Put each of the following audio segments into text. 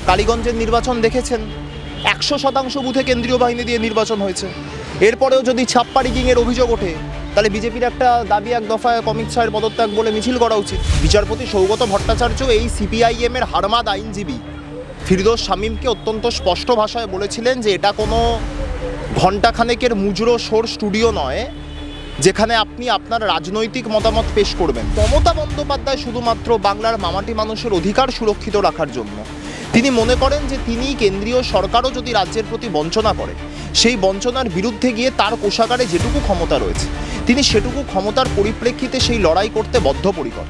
কালীগঞ্জের নির্বাচন দেখেছেন, 100% বুথে কেন্দ্রীয় বাহিনী দিয়ে নির্বাচন হয়েছে। এরপরেও যদি ছাপ্পা রিগিংয়ের অভিযোগ ওঠে, তাহলে বিজেপির একটা দাবি এক দফায় অমিত শাহের পদত্যাগ বলে মিছিল করা উচিত। বিচারপতি সৌগত ভট্টাচার্য এই সিপিআইএমের হারমাদ আইনজীবী ফিরদৌস শামীমকে অত্যন্ত স্পষ্ট ভাষায় বলেছিলেন যে এটা কোনো ঘণ্টাখানেকের মুজরো শোর স্টুডিও নয় যেখানে আপনি আপনার রাজনৈতিক মতামত পেশ করবেন। মমতা বন্দ্যোপাধ্যায় শুধুমাত্র বাংলার মামাটি মানুষের অধিকার সুরক্ষিত রাখার জন্য তিনি মনে করেন যে তিনি কেন্দ্রীয় সরকারও যদি রাজ্যের প্রতি বঞ্চনা করে, সেই বঞ্চনার বিরুদ্ধে গিয়ে তার কোষাগারে যেটুকু ক্ষমতা রয়েছে তিনি সেটুকু ক্ষমতার পরিপ্রেক্ষিতে সেই লড়াই করতে বদ্ধপরিকর।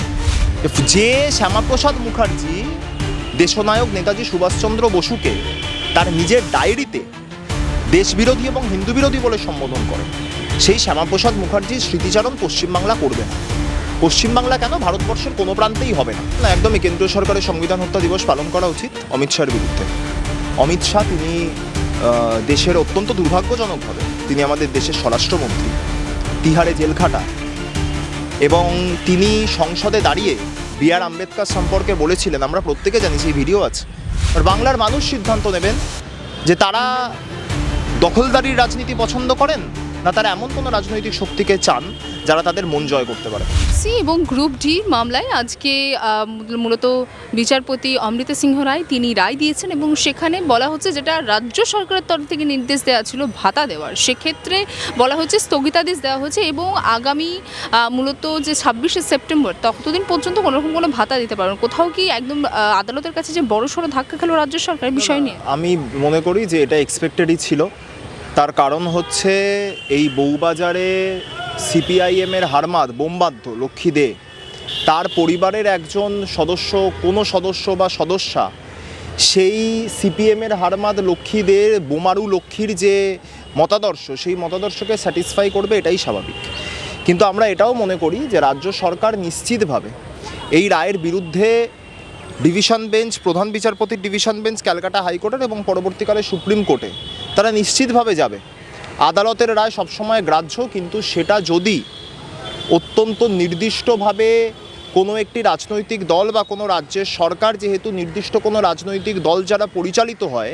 যে শ্যামাপ্রসাদ মুখার্জি দেশনায়ক নেতাজি সুভাষচন্দ্র বসুকে তার নিজের ডায়েরিতে দেশবিরোধী এবং হিন্দু বিরোধী বলে সম্বোধন করে, সেই শ্যামাপ্রসাদ মুখার্জির স্মৃতিচারণ পশ্চিমবাংলা করবে না। পশ্চিমবাংলা কেন, ভারতবর্ষের কোনো প্রান্তেই হবে না। একদমই কেন্দ্রীয় সরকারের সংবিধান হত্যা দিবস পালন করা উচিত অমিত শাহের বিরুদ্ধে। অমিত শাহ তিনি দেশের অত্যন্ত দুর্ভাগ্যজনকভাবে তিনি আমাদের দেশের স্বরাষ্ট্রমন্ত্রী, তিহারে জেল খাটা, এবং তিনি সংসদে দাঁড়িয়ে বি.আর. আম্বেদকর সম্পর্কে বলেছিলেন, আমরা প্রত্যেকে জানি, সেই ভিডিও আছে। আর বাংলার মানুষ সিদ্ধান্ত নেবেন যে তারা দখলদারির রাজনীতি পছন্দ করেন না তারা এমন কোনো রাজনৈতিক শক্তিকে চান যারা তাদের মন জয় করতে পারে। সি এবং গ্রুপ ডি মামলায় আজকে মূলত বিচারপতি অমৃতা সিংহ রায় তিনি রায় দিয়েছেন এবং সেখানে বলা হচ্ছে যেটা রাজ্য সরকারের তরফ থেকে নির্দেশ দেওয়া ছিল ভাতা দেওয়ার, সেক্ষেত্রে বলা হচ্ছে স্থগিতাদেশ দেওয়া হয়েছে এবং আগামী মূলত যে 26শে সেপ্টেম্বর ততদিন পর্যন্ত কোনোরকম কোনো ভাতা দিতে পারবেন। কোথাও কি একদম আদালতের কাছে যে বড়সড় ধাক্কা খেলো রাজ্য সরকারের বিষয় নিয়ে? আমি মনে করি যে এটা এক্সপেক্টেডই ছিল। তার কারণ হচ্ছে এই বউবাজারে সিপিআইএমের হারমাদ বোমবাদ্য লক্ষ্মী দে, তার পরিবারের একজন সদস্য, কোনো সদস্য বা সদস্যা সেই সিপিএমের হারমাদ লক্ষ্মী দের বোমারু লক্ষ্মীর যে মতাদর্শ, সেই মতাদর্শকে স্যাটিসফাই করবে, এটাই স্বাভাবিক। কিন্তু আমরা এটাও মনে করি যে রাজ্য সরকার নিশ্চিতভাবে এই রায়ের বিরুদ্ধে ডিভিশন বেঞ্চ, প্রধান বিচারপতির ডিভিশন বেঞ্চ ক্যালকাটা হাইকোর্টের এবং পরবর্তীকালে সুপ্রিম কোর্টে তারা নিশ্চিতভাবে যাবে। আদালতের রায় সবসময় গ্রাহ্য, কিন্তু সেটা যদি অত্যন্ত নির্দিষ্টভাবে কোনো একটি রাজনৈতিক দল বা কোনো রাজ্যের সরকার, যেহেতু নির্দিষ্ট কোনো রাজনৈতিক দল যারা পরিচালিত হয়,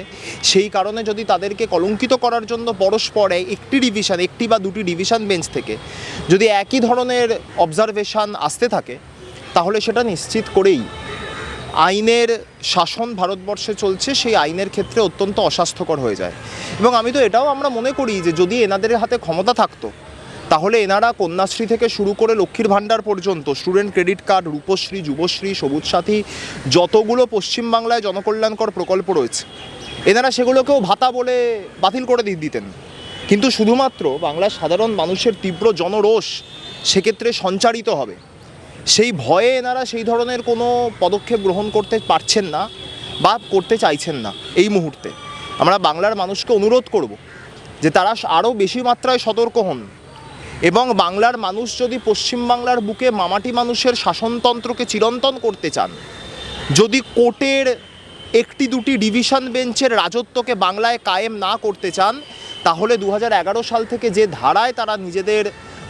সেই কারণে যদি তাদেরকে কলঙ্কিত করার জন্য পরস্পর একটি ডিভিশন, একটি বা দুটি ডিভিশন বেঞ্চ থেকে যদি একই ধরনের অবজারভেশন আসতে থাকে, তাহলে সেটা নিশ্চিত করেই আইনের শাসন ভারতবর্ষে চলছে, সেই আইনের ক্ষেত্রে অত্যন্ত অস্বাস্থ্যকর হয়ে যায়। এবং আমি তো এটাও আমরা মনে করি যে যদি এনাদের হাতে ক্ষমতা থাকতো তাহলে এনারা কন্যাশ্রী থেকে শুরু করে লক্ষ্মীর ভাণ্ডার পর্যন্ত, student credit card, Rupashree, Yuvashree, সবুজ সাথী, যতগুলো পশ্চিমবাংলায় জনকল্যাণকর প্রকল্প রয়েছে এনারা সেগুলোকেও ভাতা বলে বাতিল করে দিতেন। কিন্তু শুধুমাত্র বাংলার সাধারণ মানুষের তীব্র জনরোষ সেক্ষেত্রে সঞ্চারিত হবে, সেই ভয়ে এনারা সেই ধরনের কোনো পদক্ষেপ গ্রহণ করতে পারছেন না বা করতে চাইছেন না। এই মুহূর্তে আমরা বাংলার মানুষকে অনুরোধ করব যে তারা আরও বেশি মাত্রায় সতর্ক হন এবং বাংলার মানুষ যদি পশ্চিমবাংলার বুকে মামাটি মানুষের শাসনতন্ত্রকে চিরন্তন করতে চান, যদি কোর্টের একটি দুটি ডিভিশন বেঞ্চের রাজত্বকে বাংলায় কায়েম না করতে চান, তাহলে 2011 সাল থেকে যে ধারায় তারা নিজেদের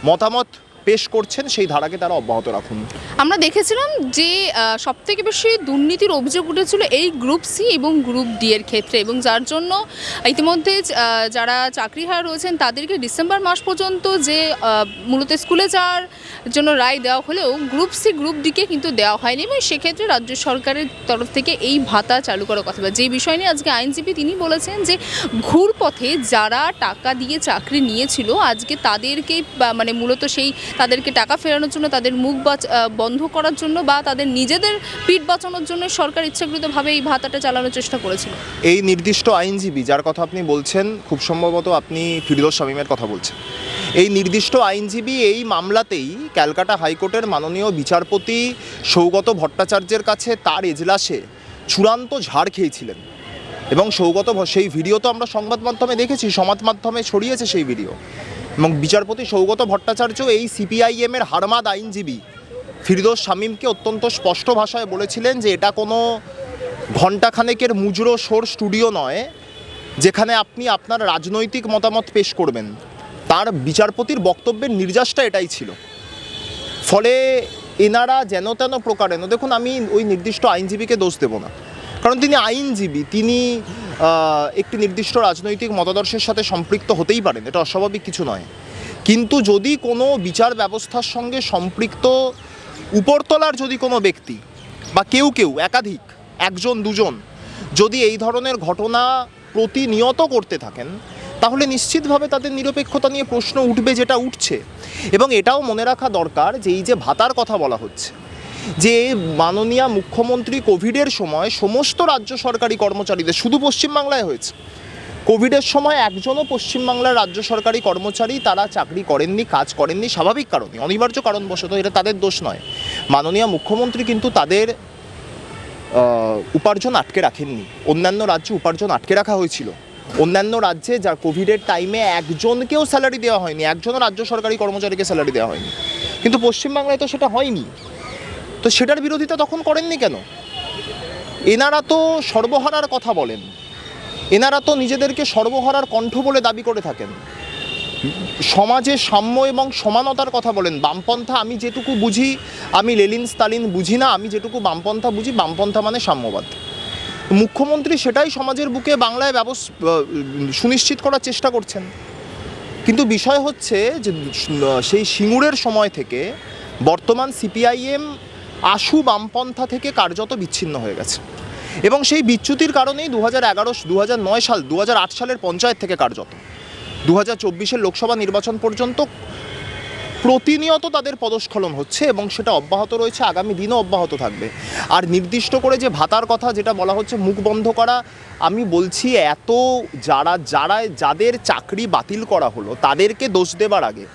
মতামত পেশ করছেন সেই ধারাকে তারা অব্যাহত রাখুন। আমরা দেখেছিলাম যে সবথেকে বেশি দুর্নীতির অভিযোগ উঠেছিল এই গ্রুপ সি এবং গ্রুপ ডি এর ক্ষেত্রে, এবং যার জন্য ইতিমধ্যে যারা চাকরিহারা রয়েছেন তাদেরকে ডিসেম্বর মাস পর্যন্ত যে মূলত স্কুলে যাওয়ার জন্য রায় দেওয়া হলেও গ্রুপ সি গ্রুপ ডিকে কিন্তু দেওয়া হয়নি, এবং সেক্ষেত্রে রাজ্য সরকারের তরফ থেকে এই ভাতা চালু করার কথা। যে বিষয় নিয়ে আজকে আইনজীবী তিনি বলেছেন যে ঘুরপথে যারা টাকা দিয়ে চাকরি নিয়েছিল আজকে তাদেরকে মানে মূলত সেই তাদেরকে টাকা ফেরানোর জন্য, তাদের মুখ বন্ধ করার জন্য বা তাদের নিজেদের পিঠ বাঁচানোর জন্য সরকার ইচ্ছাকৃতভাবে এই ভাতাটা চালানোর চেষ্টা করেছিল। এই নির্দিষ্ট আইনজীবী যার কথা আপনি বলছেন, খুব সম্ভবত আপনি ফিরদৌস শামীমের কথা বলছেন। এই নির্দিষ্ট আইনজীবী এই মামলাতেই ক্যালকাটা হাইকোর্টের মাননীয় বিচারপতি সৌগত ভট্টাচার্যের কাছে তার এজলাসে চূড়ান্ত ঝাড় খেয়েছিলেন। এবং সৌগত সেই ভিডিও তো আমরা সংবাদ মাধ্যমে দেখেছি, সমাজ মাধ্যমে ছড়িয়েছে সেই ভিডিও। এবং বিচারপতি সৌগত ভট্টাচার্য এই সিপিআইএমের হারমাদ আইনজীবী ফিরদৌস শামীমকে অত্যন্ত স্পষ্ট ভাষায় বলেছিলেন যে এটা কোনো ঘণ্টাখানেকের মুজরো শোর স্টুডিও নয় যেখানে আপনি আপনার রাজনৈতিক মতামত পেশ করবেন। তার বিচারপতির বক্তব্যের নির্যাসটা এটাই ছিল। ফলে এনারা যেন তেন প্রকারেণ, দেখুন আমি ওই নির্দিষ্ট আইনজীবীকে দোষ দেব না, কারণ তিনি আইনজীবী, তিনি একটি নির্দিষ্ট রাজনৈতিক মতাদর্শের সাথে সম্পৃক্ত হতেই পারেন, এটা অস্বাভাবিক কিছু নয়। কিন্তু যদি কোনো বিচার ব্যবস্থার সঙ্গে সম্পৃক্ত উপরতলার যদি কোনো ব্যক্তি বা কেউ একাধিক, একজন দুজন যদি এই ধরনের ঘটনা প্রতিনিয়ত করতে থাকেন, তাহলে নিশ্চিতভাবে তাদের নিরপেক্ষতা নিয়ে প্রশ্ন উঠবে, যেটা উঠছে। এবং এটাও মনে রাখা দরকার যে এই যে ভাতার কথা বলা হচ্ছে, যে মাননীয় মুখ্যমন্ত্রী কোভিডের সময় সমস্ত রাজ্য সরকারি কর্মচারীদের, শুধু পশ্চিমবাংলায় হয়েছে, কোভিডের সময় একজনও পশ্চিমবাংলার রাজ্য সরকারি কর্মচারী তারা চাকরি করেননি, কাজ করেননি, স্বাভাবিক কারণে, অনিবার্য কারণবশত, এটা তাদের দোষ নয়। মাননীয় মুখ্যমন্ত্রী কিন্তু তাদের উপার্জন আটকে রাখেননি। অন্যান্য রাজ্যে উপার্জন আটকে রাখা হয়েছিল। অন্যান্য রাজ্যে যা কোভিডের টাইমে একজনকেও স্যালারি দেওয়া হয়নি, একজনও রাজ্য সরকারি কর্মচারীকে স্যালারি দেওয়া হয়নি, কিন্তু পশ্চিমবাংলায় তো সেটা হয়নি। তো সেটার বিরোধিতা তখন করেননি কেন? এনারা তো সর্বহারার কথা বলেন, এনারা তো নিজেদেরকে সর্বহারার কণ্ঠ বলে দাবি করে থাকেন, সমাজে সাম্য এবং সমানতার কথা বলেন। বামপন্থা আমি যেটুকু বুঝি, আমি লেনিন স্তালিন বুঝি না, আমি যেটুকু বামপন্থা বুঝি, বামপন্থা মানে সাম্যবাদ। মুখ্যমন্ত্রী সেটাই সমাজের বুকে বাংলায় সুনিশ্চিত করার চেষ্টা করছেন। কিন্তু বিষয় হচ্ছে যে সেই সিঙ্গুরের সময় থেকে বর্তমান সিপিআইএম আশু বামপন্থা থেকে কার্যত বিচ্ছিন্ন হয়ে গেছে, এবং সেই বিচ্যুতির কারণেই 2009 সাল 2008 সালের পঞ্চায়েত থেকে কার্যত 2024 লোকসভা নির্বাচন পর্যন্ত প্রতিনিয়ত তাদের পদস্খলন হচ্ছে, এবং সেটা অব্যাহত রয়েছে, আগামী দিনও অব্যাহত থাকবে। আর নির্দিষ্ট করে যে ভাতার কথা যেটা বলা হচ্ছে মুখ বন্ধ করা, আমি বলছি যাদের চাকরি বাতিল করা হলো তাদেরকে দোষ দেবার আগে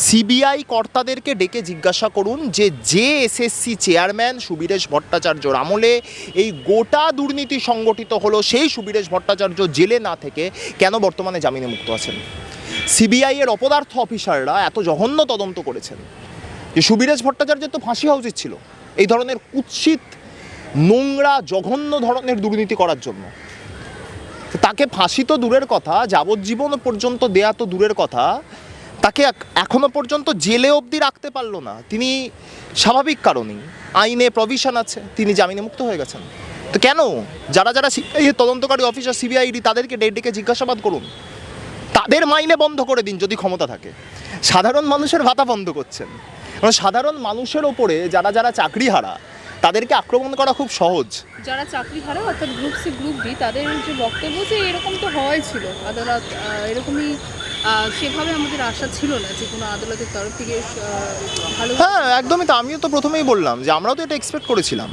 সিবিআই কর্তাদেরকে ডেকে জিজ্ঞাসা করুন যে এসএসসি চেয়ারম্যান সুবীরেশ ভট্টাচার্যর আমলে এই গোটা দুর্নীতি সংগঠিত হলো, সেই সুবীরেশ ভট্টাচার্য জেলে না থেকে কেন বর্তমানে জামিনে মুক্ত আছেন? সিবিআই এর অপদার্থ অফিসাররা এত জঘন্য তদন্ত করেছেন যে সুবীরেশ ভট্টাচার্যের তো ফাঁসি হওয়া উচিত ছিল এই ধরনের কুৎসিত, নোংরা, জঘন্য ধরনের দুর্নীতি করার জন্য। তাকে ফাঁসি তো দূরের কথা, যাবজ্জীবন পর্যন্ত দেয়া তো দূরের কথা, তাকে এখনো পর্যন্ত জেলে অবধি রাখতে পারলো না। তিনি স্বাভাবিক কারণেই, আইনে প্রভিশন আছে, তিনি জামিনে মুক্ত হয়ে গেছেন। তো কেন? যারা তদন্তকারী অফিসার সিবিআইডি, তাদেরকে ডেকে জিজ্ঞাসাবাদ করুন, তাদের মাইনে বন্ধ করে দিন যদি ক্ষমতা থাকে। সাধারণ মানুষের ভাতা বন্ধ করছেন। মানে সাধারণ মানুষের ওপরে যারা চাকরিহারা, তাদেরকে আক্রমণ করা খুব সহজ। যারা চাকরিহারা অর্থাৎ গ্রুপ সি গ্রুপ ডি, তাদের যে বক্তব্য যে এরকম তো হওয়াই ছিল, আদালত এরকমই, সেভাবে আমাদের আশা ছিল না যে কোনো আদালতের তরফ থেকে ভালো। হ্যাঁ, একদমই। তো আমিও তো প্রথমেই বললাম যে আমরাও তো এটা এক্সপেক্ট করেছিলাম,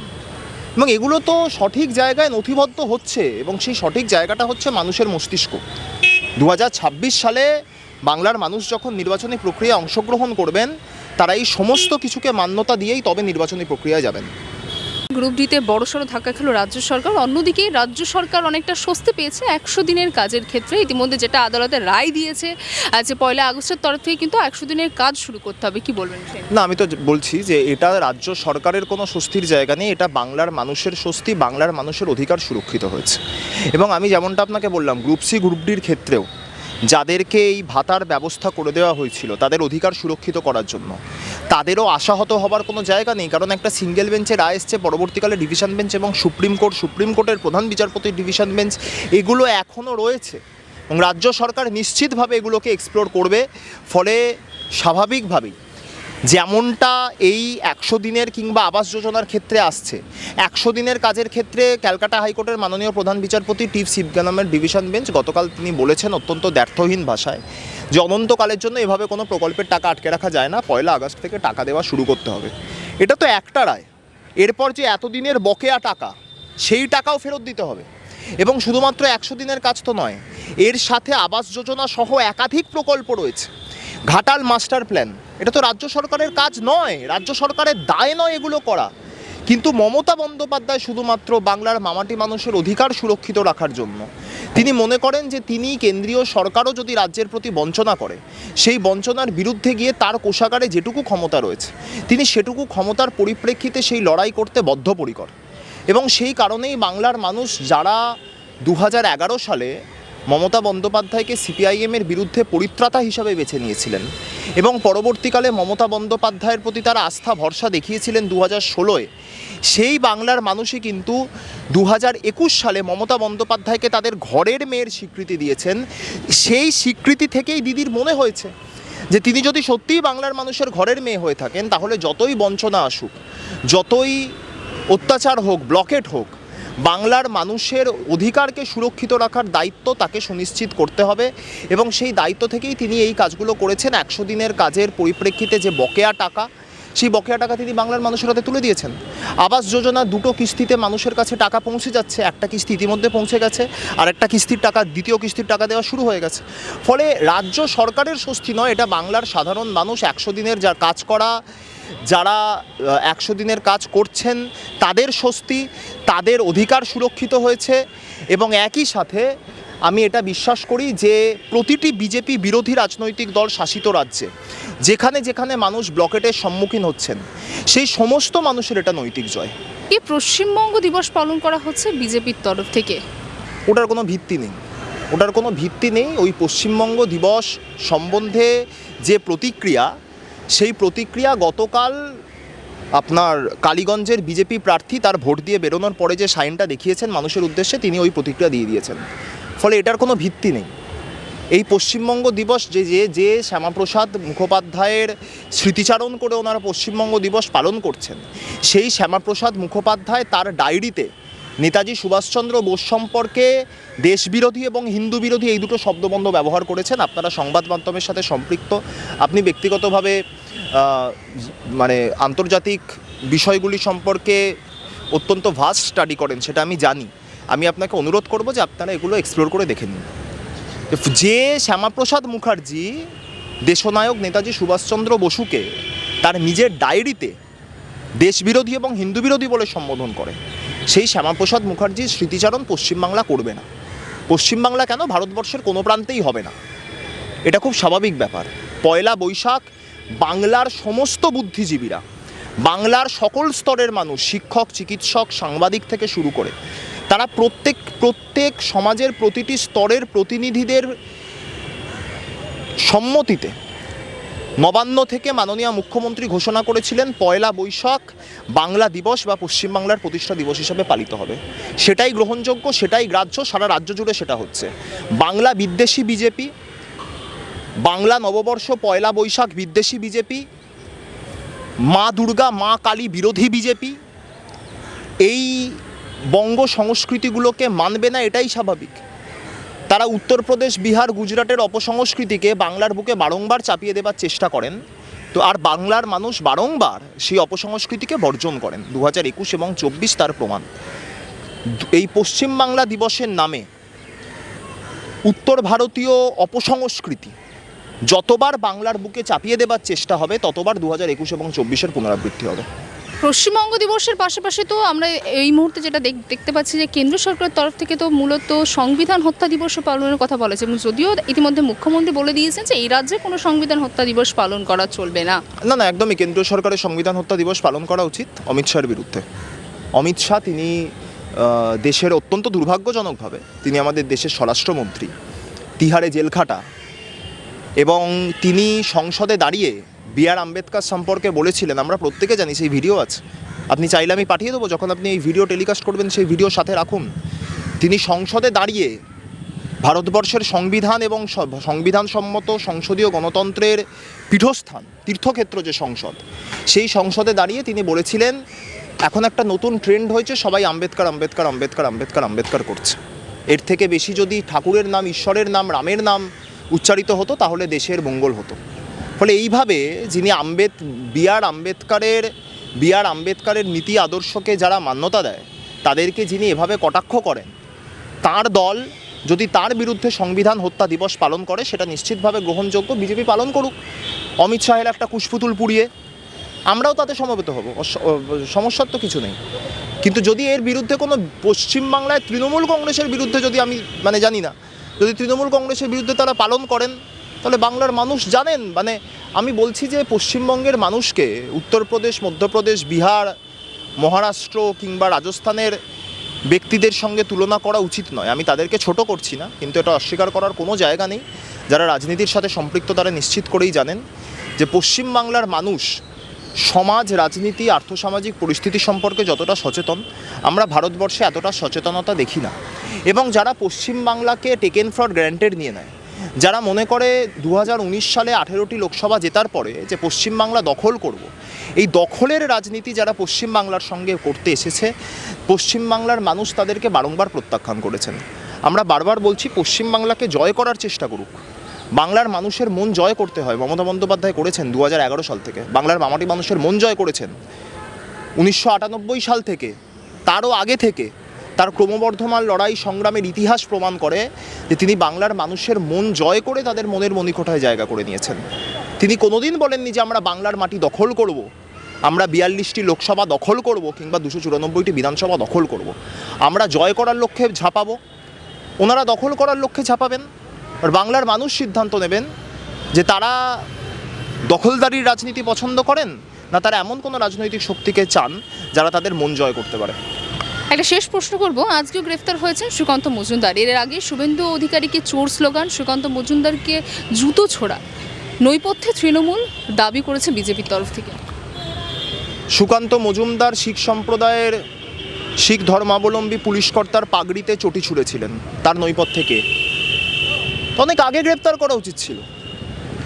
এবং এগুলো তো সঠিক জায়গায় নথিবদ্ধ হচ্ছে, এবং সেই সঠিক জায়গাটা হচ্ছে মানুষের মস্তিষ্ক। 2026 সালে বাংলার মানুষ যখন নির্বাচনী প্রক্রিয়ায় অংশগ্রহণ করবেন, তারা এই সমস্ত কিছুকে মান্যতা দিয়েই তবে নির্বাচনী প্রক্রিয়ায় যাবেন। গ্রুপ ডিতে বড়সড় ধাক্কা খেলো রাজ্য সরকার। অন্যদিকে রাজ্য সরকার অনেকটা স্বস্তি পেয়েছে 100 দিনের কাজের ক্ষেত্রে। ইতিমধ্যে যেটা আদালতের রায় দিয়েছে যে 1 আগস্টের তরফ থেকে কিন্তু 100 দিনের কাজ শুরু করতে হবে। কি বলবেন? না, আমি তো বলছি যে এটা রাজ্য সরকারের কোনো স্বস্তির জায়গা নেই, এটা বাংলার মানুষের স্বস্তি, বাংলার মানুষের অধিকার সুরক্ষিত হয়েছে। এবং আমি যেমনটা আপনাকে বললাম, গ্রুপ সি গ্রুপ ডির ক্ষেত্রেও যাদেরকে এই ভাতার ব্যবস্থা করে দেওয়া হয়েছিল তাদের অধিকার সুরক্ষিত করার জন্য, তাদেরও আশাহত হবার কোনো জায়গা নেই। কারণ একটা সিঙ্গেল বেঞ্চে রায় এসছে, পরবর্তীকালে ডিভিশন বেঞ্চ এবং সুপ্রিম কোর্টের প্রধান বিচারপতির ডিভিশন বেঞ্চ, এগুলো এখনও রয়েছে, এবং রাজ্য সরকার নিশ্চিতভাবে এগুলোকে এক্সপ্লোর করবে। ফলে স্বাভাবিকভাবেই যেমনটা এই 100 দিনের কিংবা আবাস যোজনার ক্ষেত্রে আসছে, 100 দিনের কাজের ক্ষেত্রে ক্যালকাটা হাইকোর্টের মাননীয় প্রধান বিচারপতি টি শিবগানামের ডিভিশন বেঞ্চ গতকাল তিনি বলেছেন অত্যন্ত দ্ব্যর্থহীন ভাষায় যে অনন্তকালের জন্য এভাবে কোনো প্রকল্পের টাকা আটকে রাখা যায় না, 1 আগস্ট থেকে টাকা দেওয়া শুরু করতে হবে। এটা তো একটা রায়। এরপর যে এতদিনের বকেয়া টাকা, সেই টাকাও ফেরত দিতে হবে। এবং শুধুমাত্র 100 দিনের কাজ তো নয়, এর সাথে আবাস যোজনা সহ একাধিক প্রকল্প রয়েছে। ঘাটাল মাস্টার প্ল্যান, এটা তো রাজ্য সরকারের কাজ নয়, রাজ্য সরকারের দায় নয় এগুলো করা। কিন্তু মমতা বন্দ্যোপাধ্যায় শুধুমাত্র বাংলার মামাটি মানুষের অধিকার সুরক্ষিত রাখার জন্য তিনি মনে করেন যে তিনি কেন্দ্রীয় সরকারও যদি রাজ্যের প্রতি বঞ্চনা করে, সেই বঞ্চনার বিরুদ্ধে গিয়ে তার কোষাগারে যেটুকু ক্ষমতা রয়েছে, তিনি সেটুকু ক্ষমতার পরিপ্রেক্ষিতে সেই লড়াই করতে বদ্ধপরিকর। এবং সেই কারণেই বাংলার মানুষ যারা 2011 সালে মমতা বন্দ্যোপাধ্যায়কে সিপিআইএমের বিরুদ্ধে পরিত্রাতা হিসাবে বেছে নিয়েছিলেন এবং পরবর্তীকালে মমতা বন্দ্যোপাধ্যায়ের প্রতি তারা আস্থা ভরসা দেখিয়েছিলেন 2016-এ, সেই বাংলার মানুষই কিন্তু 2021 সালে মমতা বন্দ্যোপাধ্যায়কে তাদের ঘরের মেয়ের স্বীকৃতি দিয়েছেন। সেই স্বীকৃতি থেকেই দিদির মনে হয়েছে যে তিনি যদি সত্যিই বাংলার মানুষের ঘরের মেয়ে হয়ে থাকেন, তাহলে যতই বঞ্চনা আসুক, যতই অত্যাচার হোক, ব্লকেট হোক, বাংলার মানুষের অধিকারকে সুরক্ষিত রাখার দায়িত্ব তাকে সুনিশ্চিত করতে হবে এবং সেই দায়িত্ব থেকেই তিনি এই কাজগুলো করেছেন। 100 দিনের কাজের পরিপ্রেক্ষিতে যে বকেয়া টাকা, সেই বকেয়া টাকা তিনি বাংলার মানুষের হাতে তুলে দিয়েছেন। আবাস যোজনা 2টো কিস্তিতে মানুষের কাছে টাকা পৌঁছে যাচ্ছে, একটা কিস্তি ইতিমধ্যে পৌঁছে গেছে, আর একটা কিস্তির টাকা, দ্বিতীয় কিস্তির টাকা দেওয়া শুরু হয়ে গেছে। ফলে রাজ্য সরকারের স্বস্তি নয়, এটা বাংলার সাধারণ মানুষ 100 দিনের যা কাজ করা, যারা 100 দিনের কাজ করছেন তাদের স্বস্তি, তাদের অধিকার সুরক্ষিত হয়েছে। এবং একই সাথে আমি এটা বিশ্বাস করি যে প্রতিটি বিজেপি বিরোধী রাজনৈতিক দল শাসিত রাজ্যে যেখানে যেখানে মানুষ ব্লকেটের সম্মুখীন হচ্ছেন, সেই সমস্ত মানুষের এটা নৈতিক জয়। এই পশ্চিমবঙ্গ দিবস পালন করা হচ্ছে বিজেপির তরফ থেকে, ওটার কোনো ভিত্তি নেই, ওটার কোনো ভিত্তি নেই। ওই পশ্চিমবঙ্গ দিবস সম্বন্ধে যে প্রতিক্রিয়া, সেই প্রতিক্রিয়া গতকাল আপনার কালীগঞ্জের বিজেপি প্রার্থী তার ভোট দিয়ে বেরোনোর পরে যে সাইনটা দেখিয়েছেন মানুষের উদ্দেশ্যে, তিনি ওই প্রতিক্রিয়া দিয়ে দিয়েছেন। ফলে এটার কোনো ভিত্তি নেই। এই পশ্চিমবঙ্গ দিবস যে শ্যামাপ্রসাদ মুখোপাধ্যায়ের স্মৃতিচারণ করে ওনারা পশ্চিমবঙ্গ দিবস পালন করছেন, সেই শ্যামাপ্রসাদ মুখোপাধ্যায় তার ডায়েরিতে নেতাজি সুভাষচন্দ্র বোস সম্পর্কে দেশবিরোধী এবং হিন্দু বিরোধী এই দুটো শব্দবন্ধ ব্যবহার করেছেন। আপনারা সংবাদ মাধ্যমের সাথে সম্পৃক্ত, আপনি ব্যক্তিগতভাবে মানে আন্তর্জাতিক বিষয়গুলি সম্পর্কে অত্যন্ত ভাস্ট স্টাডি করেন, সেটা আমি জানি। আমি আপনাকে অনুরোধ করব যে আপনারা এগুলো এক্সপ্লোর করে দেখে নিন। যে শ্যামাপ্রসাদ মুখার্জি দেশনায়ক নেতাজি সুভাষচন্দ্র বসুকে তার নিজের ডায়েরিতে দেশবিরোধী এবং হিন্দু বিরোধী বলে সম্বোধন করে, সেই শ্যামাপ্রসাদ মুখার্জির স্মৃতিচারণ পশ্চিমবাংলা করবে না। পশ্চিমবাংলা কেন, ভারতবর্ষের কোনো প্রান্তেই হবে না। এটা খুব স্বাভাবিক ব্যাপার। 1 বৈশাখ বাংলার সমস্ত বুদ্ধিজীবীরা, বাংলার সকল স্তরের মানুষ, শিক্ষক, চিকিৎসক, সাংবাদিক থেকে শুরু করে, তারা প্রত্যেক সমাজের প্রতিটি স্তরের প্রতিনিধিদের সম্মতিতে নবান্ন থেকে মাননীয় মুখ্যমন্ত্রী ঘোষণা করেছিলেন 1 বৈশাখ বাংলা দিবস বা পশ্চিমবাংলার প্রতিষ্ঠা দিবস হিসাবে পালিত হবে। সেটাই গ্রহণযোগ্য, সেটাই গ্রাহ্য, সারা রাজ্য জুড়ে সেটা হচ্ছে। বাংলা বিদ্বেষী বিজেপি, বাংলা নববর্ষ 1 বৈশাখ বিদ্বেষী বিজেপি, মা দুর্গা মা কালী বিরোধী বিজেপি এই বঙ্গ সংস্কৃতিগুলোকে মানবে না, এটাই স্বাভাবিক। তারা উত্তরপ্রদেশ, বিহার, গুজরাটের অপসংস্কৃতিকে বাংলার বুকে বারংবার চাপিয়ে দেবার চেষ্টা করেন। তো আর বাংলার মানুষ বারংবার সেই অপসংস্কৃতিকে বর্জন করেন। 2021 এবং 24 তার প্রমাণ। এই পশ্চিমবাংলা দিবসের নামে উত্তর ভারতীয় অপসংস্কৃতি যতবার বাংলার বুকে চাপিয়ে দেবার চেষ্টা হবে, ততবার 2021 এবং 24-এর পুনরাবৃত্তি হবে। পশ্চিমবঙ্গ দিবসের পাশাপাশি তো আমরা এই মুহূর্তে যেটা দেখতে পাচ্ছি যে কেন্দ্র সরকারের তরফ থেকে তো মূলত সংবিধান হত্যা দিবস পালনের কথা বলেছে, এবং যদিও ইতিমধ্যে মুখ্যমন্ত্রী বলে দিয়েছেন যে এই রাজ্যে কোনো সংবিধান হত্যা দিবস পালন করা চলবে না। না, একদমই কেন্দ্রীয় সরকারের সংবিধান হত্যা দিবস পালন করা উচিত অমিত শাহের বিরুদ্ধে। অমিত শাহ তিনি দেশের অত্যন্ত দুর্ভাগ্যজনকভাবে তিনি আমাদের দেশের স্বরাষ্ট্রমন্ত্রী, তিহারে জেলখাটা, এবং তিনি সংসদে দাঁড়িয়ে B.R. আম্বেদকর সম্পর্কে বলেছিলেন, আমরা প্রত্যেকে জানি, সেই ভিডিও আছে, আপনি চাইলে আমি পাঠিয়ে দেবো, যখন আপনি এই ভিডিও টেলিকাস্ট করবেন সেই ভিডিও সাথে রাখুন। তিনি সংসদে দাঁড়িয়ে ভারতবর্ষের সংবিধান এবং সংবিধানসম্মত সংসদীয় গণতন্ত্রের পীঠস্থান, তীর্থক্ষেত্র যে সংসদ, সেই সংসদে দাঁড়িয়ে তিনি বলেছিলেন, এখন একটা নতুন ট্রেন্ড হয়েছে, সবাই আম্বেদকর আম্বেদকর আম্বেদকর আম্বেদকর আম্বেদকর করছে। এর থেকে বেশি যদি ঠাকুরের নাম, ঈশ্বরের নাম, রামের নাম উচ্চারিত হতো, তাহলে দেশের মঙ্গল হতো। ফলে এইভাবে যিনি B.R. আম্বেদকরের নীতি আদর্শকে যারা মান্যতা দেয়, তাদেরকে যিনি এভাবে কটাক্ষ করেন, তার দল যদি তার বিরুদ্ধে সংবিধান হত্যা দিবস পালন করে, সেটা নিশ্চিতভাবে গ্রহণযোগ্য। বিজেপি পালন করুক, অমিত শাহের একটা কুশপুতুল পুড়িয়ে, আমরাও তাতে সমবেত হব, সমস্যার তো কিছু নেই। কিন্তু যদি এর বিরুদ্ধে কোনো পশ্চিমবাংলায় তৃণমূল কংগ্রেসের বিরুদ্ধে, যদি আমি জানি না, যদি তৃণমূল কংগ্রেসের বিরুদ্ধে তারা পালন করেন, তাহলে বাংলার মানুষ জানেন, আমি বলছি যে পশ্চিমবঙ্গের মানুষকে উত্তরপ্রদেশ, মধ্যপ্রদেশ, বিহার, মহারাষ্ট্র কিংবা রাজস্থানের ব্যক্তিদের সঙ্গে তুলনা করা উচিত নয়। আমি তাদেরকে ছোট করছি না, কিন্তু এটা অস্বীকার করার কোনো জায়গা নেই। যারা রাজনীতির সাথে সম্পৃক্ত তারা নিশ্চিত করেই জানেন যে পশ্চিমবাংলার মানুষ সমাজ, রাজনীতি, আর্থসামাজিক পরিস্থিতি সম্পর্কে যতটা সচেতন, আমরা ভারতবর্ষে এতটা সচেতনতা দেখি না। এবং যারা পশ্চিমবাংলাকে টেকেন ফর গ্র্যান্টেড নিয়ে নেয়, যারা মনে করে 2019 সালে 18টি লোকসভা জেতার পরে যে পশ্চিমবাংলা দখল করব, এই দখলের রাজনীতি যারা পশ্চিমবাংলার সঙ্গে করতে এসেছে, পশ্চিমবাংলার মানুষ তাদেরকে বারংবার প্রত্যাখ্যান করেছেন। আমরা বারবার বলছি, পশ্চিমবাংলাকে জয় করার চেষ্টা করুক। বাংলার মানুষের মন জয় করতে হয়। মমতা বন্দ্যোপাধ্যায় করেছেন 2011 সাল থেকে। বাংলার মামাটি মানুষের মন জয় করেছেন 1998 সাল থেকে। তারও আগে থেকে তার ক্রমবর্ধমান লড়াই সংগ্রামের ইতিহাস প্রমাণ করে যে তিনি বাংলার মানুষের মন জয় করে তাদের মনের মণিকোঠায় জায়গা করে নিয়েছেন। তিনি কোনোদিন বলেননি যে আমরা বাংলার মাটি দখল করব, আমরা 42টি লোকসভা দখল করব, কিংবা 294টি বিধানসভা দখল করব। আমরা জয় করার লক্ষ্যে ঝাঁপাবো, ওনারা দখল করার লক্ষ্যে ঝাঁপাবেন। আর বাংলার মানুষ সিদ্ধান্ত নেবেন যে তারা দখলদারির রাজনীতি পছন্দ করেন, না তারা এমন কোনো রাজনৈতিক শক্তিকে চান যারা তাদের মন জয় করতে পারে। একটা শেষ প্রশ্ন করব, আজকেও গ্রেফতার হয়েছেন সুকান্ত মজুমদার। এর আগে শুভেন্দু অধিকারীকে চোর স্লোগান, সুকান্ত মজুমদারকে জুতো ছোড়া, নৈপথ্যে তৃণমূল দাবি করেছে বিজেপির তরফ থেকে। সুকান্ত মজুমদার শিখ সম্প্রদায়ের, শিখ ধর্মাবলম্বী পুলিশকর্তার পাগড়িতে চটি ছুঁড়েছিলেন, তার নৈপথ্যে কে? অনেক আগে গ্রেপ্তার করা উচিত ছিল।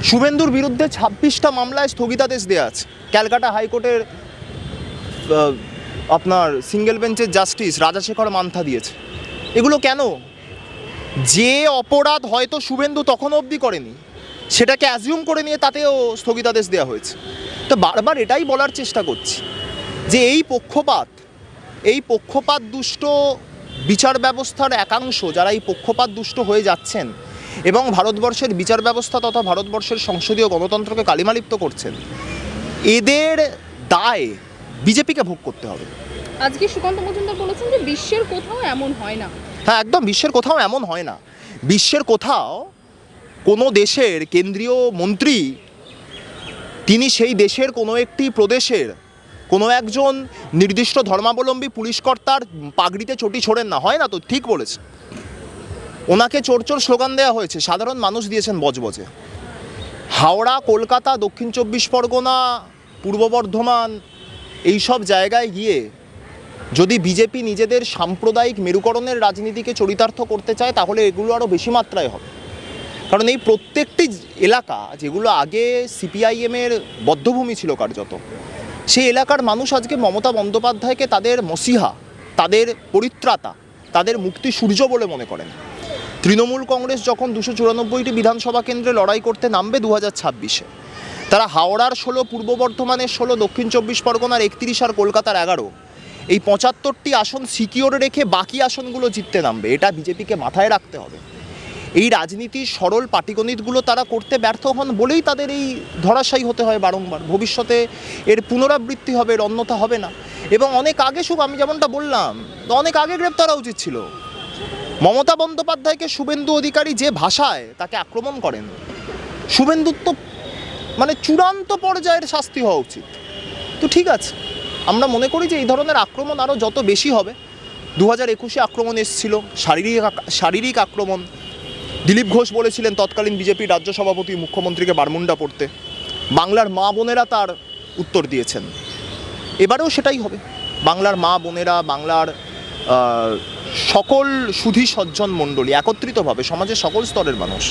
শুভেন্দুর বিরুদ্ধে 26টা মামলায় স্থগিতাদেশ দেওয়া আছে। ক্যালকাটা হাইকোর্টের আপনার সিঙ্গেল বেঞ্চের জাস্টিস রাজাশেখর মান্থা দিয়েছে। এগুলো কেন? যে অপরাধ হয়তো শুভেন্দু তখন অবধি করেনি, সেটাকে অ্যাজিউম করে নিয়ে তাতেও স্থগিতাদেশ দেওয়া হয়েছে। তো বারবার এটাই বলার চেষ্টা করছি যে এই পক্ষপাত দুষ্ট বিচার ব্যবস্থার একাংশ, যারা এই পক্ষপাত দুষ্ট হয়ে যাচ্ছেন এবং ভারতবর্ষের বিচার ব্যবস্থা তথা ভারতবর্ষের সংসদীয় গণতন্ত্রকে কালিমালিপ্ত করছেন, এদের দায় বিজেপিকে ভোগ করতে হবে। আজকে সুকান্ত মজুমদার বলেছেন যে বিশ্বের কোথাও এমন হয় না। হ্যাঁ, একদম, বিশ্বের কোথাও এমন হয় না। বিশ্বের কোথাও কোনো দেশের কেন্দ্রীয় মন্ত্রী তিনি সেই দেশের কোনো একটি প্রদেশের কোনো একজন নির্দিষ্ট ধর্মাবলম্বী পুলিশকর্তার পাগড়িতে চটি ছোড়েন না। হয় না তো? ঠিক বলেছে। ওনাকে চোর চোর স্লোগান দেওয়া হয়েছে, সাধারণ মানুষ দিয়েছেন বজবজে। হাওড়া, কলকাতা, দক্ষিণ 24 পরগনা, পূর্ব বর্ধমান, এইসব জায়গায় গিয়ে যদি বিজেপি নিজেদের সাম্প্রদায়িক মেরুকরণের রাজনীতিকে চরিতার্থ করতে চায়, তাহলে এগুলো আরও বেশি মাত্রায় হবে। কারণ এই প্রত্যেকটি এলাকা যেগুলো আগে সিপিআইএমের বদ্ধভূমি ছিল কার্যত, সেই এলাকার মানুষ আজকে মমতা বন্দ্যোপাধ্যায়কে তাদের মসিহা, তাদের পরিত্রাতা, তাদের মুক্তি সূর্য বলে মনে করেন। তৃণমূল কংগ্রেস যখন 294টি বিধানসভা কেন্দ্রে লড়াই করতে নামবে 2026-এ, তারা হাওড়ার 16, পূর্ব বর্ধমানের 16, দক্ষিণ 24 পরগনার 31 আর কলকাতার 11, এই 75টি আসন সিকিওর রেখে বাকি আসনগুলো জিততে নামবে। এটা বিজেপিকে মাথায় রাখতে হবে। এই রাজনীতির সরল পাটিগণিতগুলো তারা করতে ব্যর্থ হন বলেই তাদের এই ধরাশায়ী হতে হয় বারংবার। ভবিষ্যতে এর পুনরাবৃত্তি হবে, এর অন্যথা হবে না। এবং অনেক আগে, আমি যেমনটা বললাম, অনেক আগে গ্রেপ্তার হওয়া উচিত ছিল। মমতা বন্দ্যোপাধ্যায়কে শুভেন্দু অধিকারী যে ভাষায় তাকে আক্রমণ করেন, শুভেন্দুর তো মানে চূড়ান্ত পর্যায়ের শাস্তি হওয়া উচিত। তো ঠিক আছে, আমরা মনে করি যে এই ধরনের আক্রমণ আরও যত বেশি হবে। 2021-এ আক্রমণ এসেছিল, শারীরিক আক্রমণ। দিলীপ ঘোষ বলেছিলেন তৎকালীন বিজেপির রাজ্য সভাপতি মুখ্যমন্ত্রীকে বারমুন্ডা পড়তে। বাংলার মা বোনেরা তার উত্তর দিয়েছেন। এবারেও সেটাই হবে। বাংলার মা বোনেরা, বাংলার সকল সুধী সজ্জন মণ্ডলী একত্রিতভাবে, সমাজের সকল স্তরের মানুষ,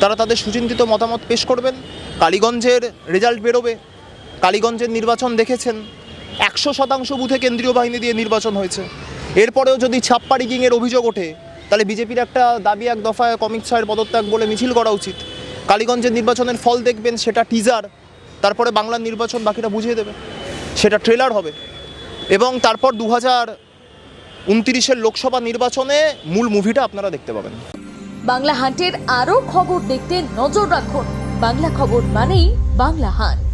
তারা তাদের সুচিন্তিত মতামত পেশ করবেন। কালীগঞ্জের রেজাল্ট বেরোবে। কালীগঞ্জের নির্বাচন দেখেছেন, 100% বুথে কেন্দ্রীয় বাহিনী দিয়ে নির্বাচন হয়েছে। এরপরেও যদি ছাপ্পা রিগিংয়ের অভিযোগ ওঠে, তাহলে বিজেপির একটা দাবি, এক দফায় অমিত শাহের পদত্যাগ বলে মিছিল করা উচিত। কালীগঞ্জের নির্বাচনের ফল দেখবেন, সেটা টিজার। তারপরে বাংলার নির্বাচন বাকিটা বুঝিয়ে দেবে, সেটা ট্রেলার হবে। এবং তারপর 2029-এর লোকসভা নির্বাচনে মূল মুভিটা আপনারা দেখতে পাবেন। বাংলা হান্টের আরও খবর দেখতে নজর রাখুন। বাংলা খবর মানেই বাংলা হান্ট।